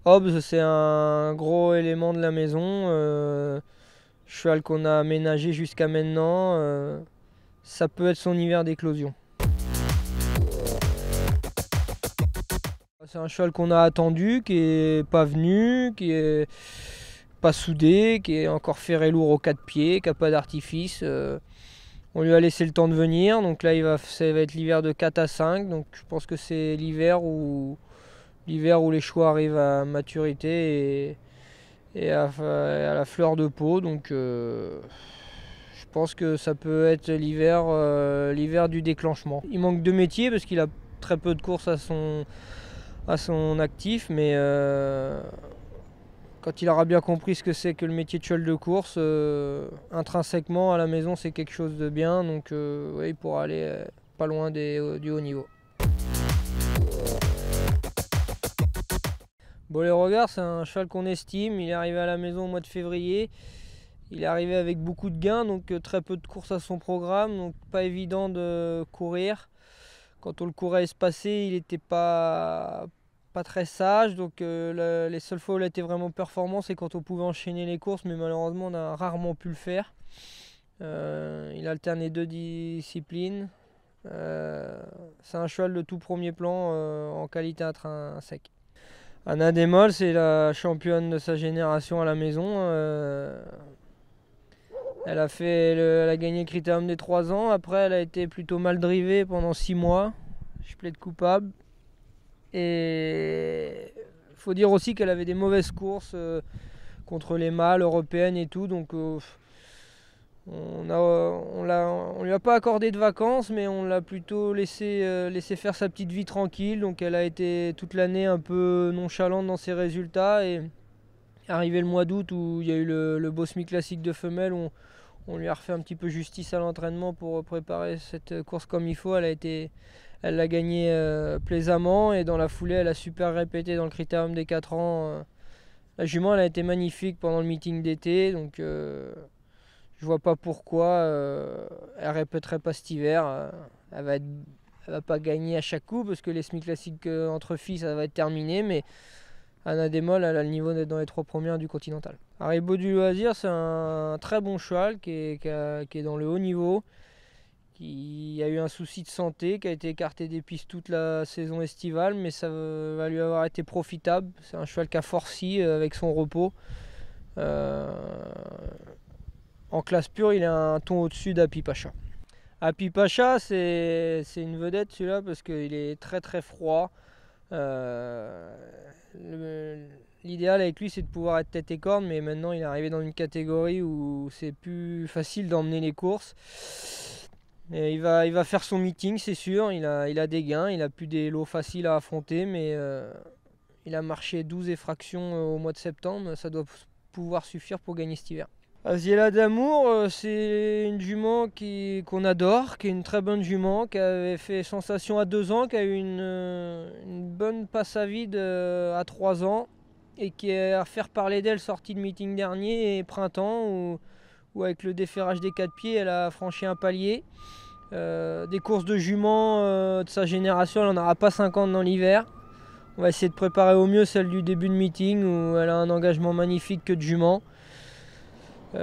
Hobbs, c'est un gros élément de la maison. Cheval qu'on a aménagé jusqu'à maintenant. Ça peut être son hiver d'éclosion. C'est un cheval qu'on a attendu, qui est pas venu, qui est pas soudé, qui est encore ferré lourd aux 4 pieds, qui n'a pas d'artifice. On lui a laissé le temps de venir, donc là ça va être l'hiver de 4 à 5. Donc je pense que c'est l'hiver où les chevaux arrivent à maturité et à la fleur de peau. Donc je pense que ça peut être l'hiver du déclenchement. Il manque de métier parce qu'il a très peu de courses à son actif, mais quand il aura bien compris ce que c'est que le métier de cheval de course, intrinsèquement à la maison c'est quelque chose de bien, donc ouais, il pourra aller pas loin du haut niveau. Bon, les regards, c'est un cheval qu'on estime. Il est arrivé à la maison au mois de février. Il est arrivé avec beaucoup de gains, donc très peu de courses à son programme, donc pas évident de courir. Quand on le courait espacé, il n'était pas très sage, donc les seules fois où il a été vraiment performant, c'est quand on pouvait enchaîner les courses, mais malheureusement on a rarement pu le faire. Il a alterné 2 disciplines. C'est un cheval de tout premier plan en qualité intrinsèque. Anna Demol, c'est la championne de sa génération à la maison. Elle a gagné le critérium des 3 ans. Après, elle a été plutôt mal drivée pendant 6 mois. Je plaide coupable. Et il faut dire aussi qu'elle avait des mauvaises courses contre les mâles européennes et tout. Donc on lui a pas accordé de vacances, mais on l'a plutôt laissé faire sa petite vie tranquille. Donc elle a été toute l'année un peu nonchalante dans ses résultats. Et arrivé le mois d'août où il y a eu le Bosmi Classique de femelles, on lui a refait un petit peu justice à l'entraînement pour préparer cette course comme il faut. Elle l'a gagné plaisamment, et dans la foulée elle a super répété dans le critérium des 4 ans. La jument elle a été magnifique pendant le meeting d'été, donc je vois pas pourquoi elle répéterait pas cet hiver. Elle va pas gagner à chaque coup parce que les semi classiques entre filles ça va être terminé, mais Anna Demol elle a le niveau d'être dans les 3 premières du Continental. Haribo du Loisir, c'est un très bon cheval qui est dans le haut niveau, qui a eu un souci de santé, qui a été écarté des pistes toute la saison estivale, mais ça va lui avoir été profitable. C'est un cheval qui a forci avec son repos. En classe pure, il est un ton au-dessus d'Happy Pacha. Happy Pacha, c'est une vedette celui-là parce qu'il est très très froid. L'idéal avec lui c'est de pouvoir être tête et corne, mais maintenant il est arrivé dans une catégorie où c'est plus facile d'emmener les courses. Et il va faire son meeting, c'est sûr. Il a des gains, il a plus des lots faciles à affronter, mais il a marché 12 effractions au mois de septembre. Ça doit pouvoir suffire pour gagner cet hiver. Asiela d'Amour, c'est une jument qu'on adore, qui est une très bonne jument, qui avait fait sensation à 2 ans, qui a eu une bonne passe à vide à 3 ans, et qui est à faire parler d'elle sortie de meeting dernier et printemps, où avec le déferrage des 4 pieds, elle a franchi un palier. Des courses de juments de sa génération, elle n'en aura pas 50 dans l'hiver. On va essayer de préparer au mieux celle du début de meeting, où elle a un engagement magnifique que de jument. Elle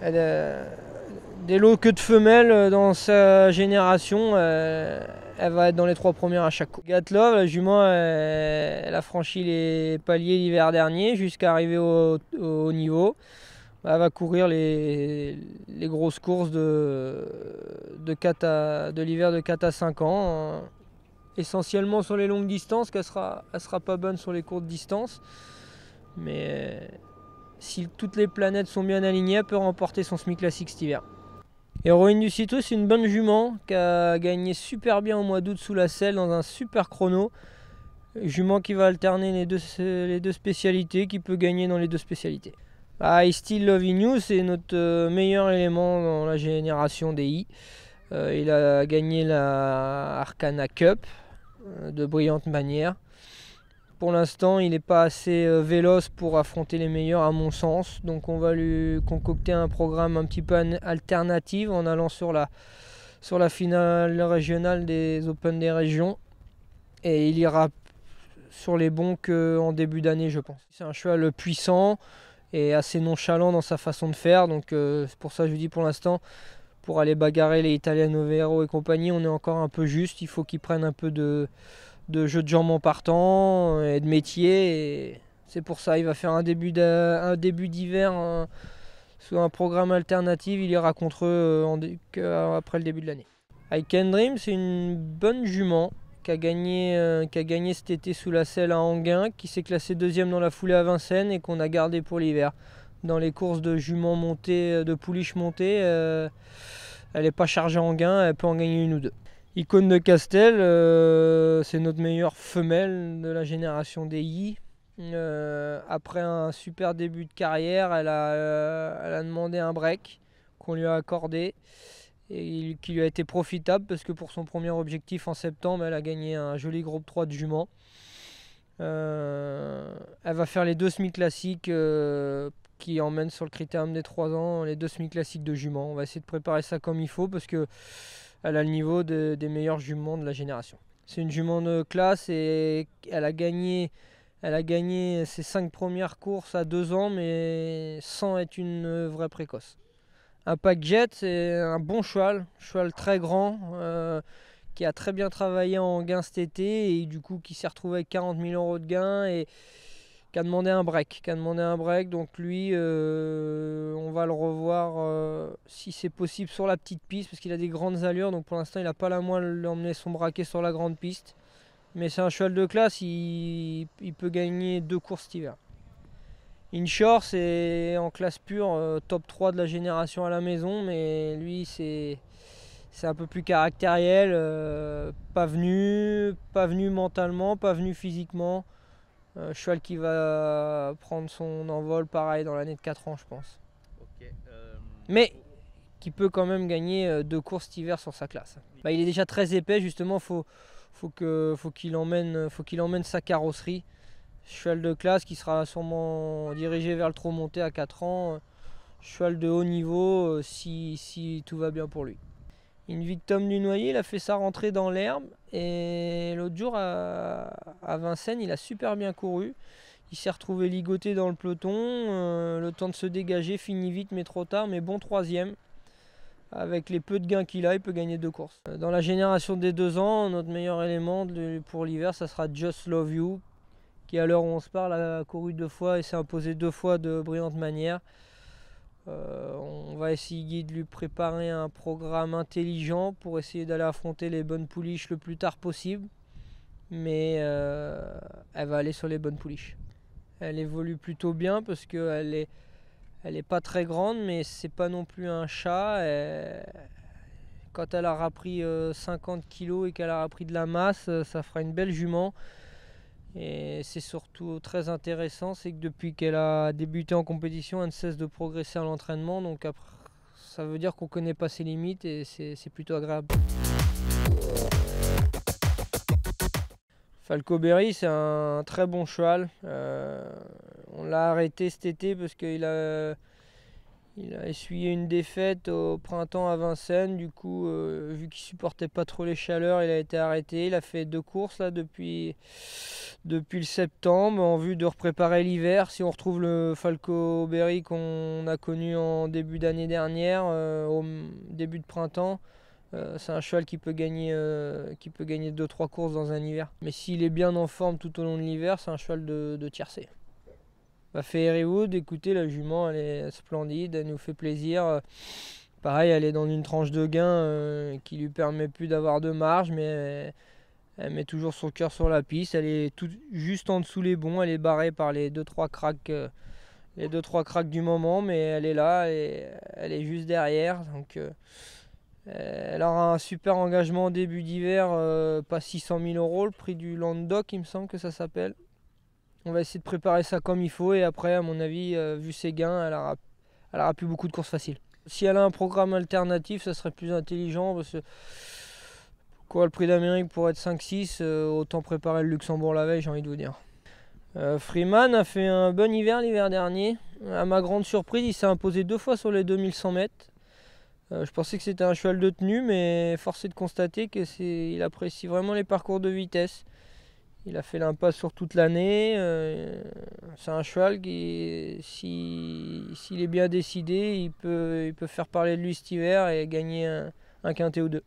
a des lots que de femelles dans sa génération. Elle va être dans les 3 premières à chaque coup. Gatlov, la jument, elle a franchi les paliers l'hiver dernier jusqu'à arriver au haut niveau. Elle va courir les grosses courses de l'hiver de 4 à 5 ans. Essentiellement sur les longues distances, qu'elle sera pas bonne sur les courtes distances. Mais si toutes les planètes sont bien alignées, elle peut remporter son semi classique cet hiver. Héroïne du Citru, c'est une bonne jument qui a gagné super bien au mois d'août sous la selle dans un super chrono. Jument qui va alterner les deux spécialités, qui peut gagner dans les 2 spécialités. I Still Loving You, c'est notre meilleur élément dans la génération des I. Il a gagné la Arcana Cup de brillante manière. Pour l'instant, il n'est pas assez véloce pour affronter les meilleurs à mon sens. Donc on va lui concocter un programme un petit peu alternatif en allant sur la finale régionale des Open des régions. Et il ira sur les bons qu'en début d'année, je pense. C'est un cheval puissant et assez nonchalant dans sa façon de faire. Donc c'est pour ça que je vous dis, pour l'instant, pour aller bagarrer les Italiano Vero et compagnie, on est encore un peu juste. Il faut qu'ils prennent un peu de jeu de jambes en partant et de métier. Et c'est pour ça il va faire un début d'hiver sous un programme alternatif. Il ira contre eux après le début de l'année. I Can Dream, c'est une bonne jument qui a gagné cet été sous la selle à Anguin, qui s'est classé deuxième dans la foulée à Vincennes et qu'on a gardé pour l'hiver. Dans les courses de juments montées, de pouliches montées, elle n'est pas chargée en gain, elle peut en gagner une ou deux. Icône de Castel, c'est notre meilleure femelle de la génération des I. Après un super début de carrière, elle a demandé un break qu'on lui a accordé et qui lui a été profitable parce que pour son premier objectif en septembre, elle a gagné un joli groupe 3 de juments. Elle va faire les 2 semi-classiques qui emmènent sur le critérium des 3 ans, les 2 semi-classiques de juments. On va essayer de préparer ça comme il faut parce que elle a le niveau des meilleurs juments de la génération. C'est une jument de classe et elle a gagné ses 5 premières courses à 2 ans, mais sans être une vraie précoce. Impact Jet, c'est un bon cheval très grand, qui a très bien travaillé en gain cet été et du coup qui s'est retrouvé avec 40 000 € de gain et qui a demandé un break. Donc lui, on va le revoir si c'est possible sur la petite piste parce qu'il a des grandes allures. Donc pour l'instant, il n'a pas la moelle d'emmener son braquet sur la grande piste. Mais c'est un cheval de classe, il peut gagner 2 courses cet hiver. Inshore, c'est en classe pure, top 3 de la génération à la maison, mais lui c'est un peu plus caractériel, pas venu mentalement, pas venu physiquement. Cheval qui va prendre son envol pareil dans l'année de 4 ans je pense. Okay, mais qui peut quand même gagner 2 courses cet hiver sur sa classe. Il est déjà très épais justement, faut qu'il emmène sa carrosserie. Cheval de classe qui sera sûrement dirigé vers le trot monté à 4 ans. Cheval de haut niveau si tout va bien pour lui. Invictum du Noyer, il a fait sa rentrée dans l'herbe et l'autre jour à Vincennes, il a super bien couru. Il s'est retrouvé ligoté dans le peloton, le temps de se dégager, fini vite mais trop tard, mais bon 3e. Avec les peu de gains qu'il a, il peut gagner 2 courses. Dans la génération des 2 ans, notre meilleur élément pour l'hiver, ça sera Just Love You, qui à l'heure où on se parle a couru 2 fois et s'est imposé 2 fois de brillante manière. On va essayer de lui préparer un programme intelligent pour essayer d'aller affronter les bonnes pouliches le plus tard possible. Mais elle va aller sur les bonnes pouliches. Elle évolue plutôt bien parce qu'elle est pas très grande, mais c'est pas non plus un chat. Quand elle aura pris 50 kg et qu'elle aura pris de la masse, ça fera une belle jument. Et c'est surtout très intéressant, c'est que depuis qu'elle a débuté en compétition, elle ne cesse de progresser à l'entraînement. Donc après, ça veut dire qu'on ne connaît pas ses limites et c'est plutôt agréable. Falco Berry, c'est un très bon cheval. On l'a arrêté cet été parce qu'il a essuyé une défaite au printemps à Vincennes. Du coup, vu qu'il supportait pas trop les chaleurs, il a été arrêté. Il a fait 2 courses là depuis le septembre en vue de repréparer l'hiver. Si on retrouve le Falco Berry qu'on a connu en début d'année dernière, au début de printemps, c'est un cheval qui peut gagner 2-3 courses dans un hiver. Mais s'il est bien en forme tout au long de l'hiver, c'est un cheval de tiercé. Fairywood, écoutez, la jument elle est splendide, elle nous fait plaisir. Pareil, elle est dans une tranche de gain qui lui permet plus d'avoir de marge, mais elle met toujours son cœur sur la piste. Elle est juste en dessous les bons, elle est barrée par les 2-3 cracks, du moment, mais elle est là et elle est juste derrière. Donc elle aura un super engagement en début d'hiver, pas 600 000 €, le prix du Landoc, il me semble que ça s'appelle. On va essayer de préparer ça comme il faut et après, à mon avis, vu ses gains, elle aura plus beaucoup de courses faciles. Si elle a un programme alternatif, ça serait plus intelligent parce que le prix d'Amérique pour être 5-6, autant préparer le Luxembourg la veille, j'ai envie de vous dire. Freeman a fait un bon hiver l'hiver dernier. À ma grande surprise, il s'est imposé 2 fois sur les 2100 mètres. Je pensais que c'était un cheval de tenue, mais force est de constater qu'il apprécie vraiment les parcours de vitesse. Il a fait l'impasse sur toute l'année. C'est un cheval qui, s'il est bien décidé, il peut faire parler de lui cet hiver et gagner un quintet ou deux.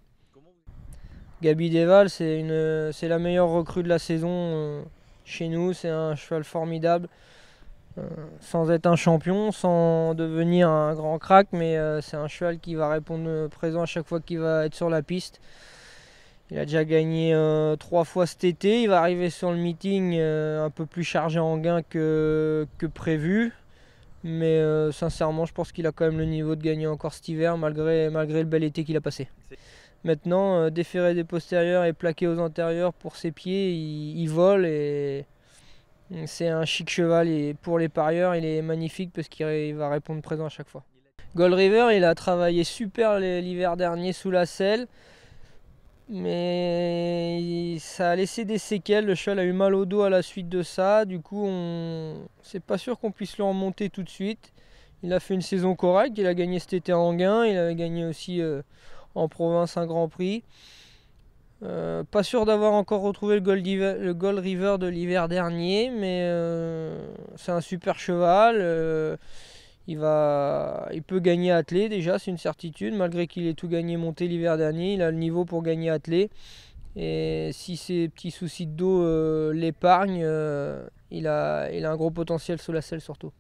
Gaby Deval, c'est la meilleure recrue de la saison chez nous. C'est un cheval formidable. Sans être un champion, sans devenir un grand crack, mais c'est un cheval qui va répondre présent à chaque fois qu'il va être sur la piste. Il a déjà gagné 3 fois cet été. Il va arriver sur le meeting un peu plus chargé en gain que prévu. Mais sincèrement, je pense qu'il a quand même le niveau de gagner encore cet hiver, malgré le bel été qu'il a passé. Maintenant, déféré des postérieurs et plaqué aux antérieurs pour ses pieds, il vole et c'est un chic cheval. Et pour les parieurs, il est magnifique parce qu'il va répondre présent à chaque fois. Gold River, il a travaillé super l'hiver dernier sous la selle. Mais ça a laissé des séquelles, le cheval a eu mal au dos à la suite de ça, du coup c'est pas sûr qu'on puisse le remonter tout de suite. Il a fait une saison correcte, il a gagné cet été en gain, il a gagné aussi en province un grand prix. Pas sûr d'avoir encore retrouvé le Gold River de l'hiver dernier, mais c'est un super cheval. Il peut gagner attelé déjà, c'est une certitude. Malgré qu'il ait tout gagné monté l'hiver dernier, il a le niveau pour gagner attelé. Et si ces petits soucis de dos l'épargnent, il a un gros potentiel sous la selle surtout.